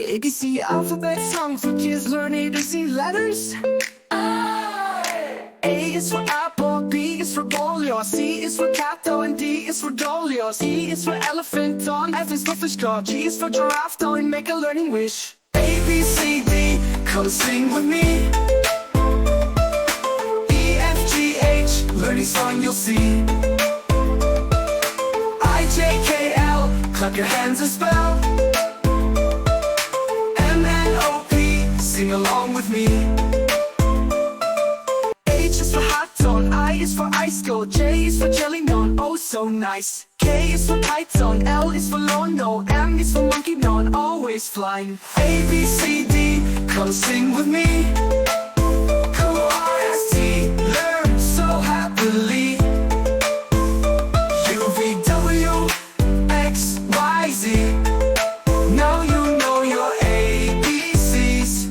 A, B, C, alphabet song for kids learn A to Z letters. A is for apple, B is for bolio, C is for cat, and D is for dolio. E is for elephant, F is for fish call, G is for giraffe, and make a learning wish. A, B, C, D, come sing with me. E, F, G, H, learning song you'll see. I, J, K, L, clap your hands and spell. M, N, O, P, sing along with me. H is for hot dog, I is for ice cold, J is for jelly non, oh so nice. K is for python, L is for lawn, no, M is for monkey non, always flying. A, B, C, D, come sing with me. Q-R-S-T, learn so happily. U, V, W, X, Y, Z. Now you know your ABCs.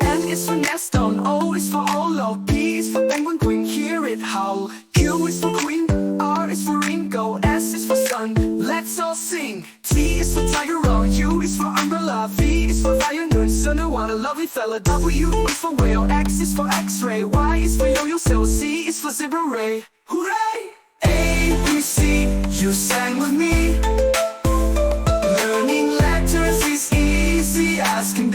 N is for nest on, O is for Olo, P is for penguin, queen, hear it howl. Q is for queen, R is for Ringo, S is for sun, let's all sing. T is for tiger, O, U is for umbrella, V is for violin, son, what a lovely fella. W is for whale, X is for x-ray, Y is for yo-yo, so Z is for zebra ray. Hooray! A, B, C, you sang with me. Learning letters is easy as can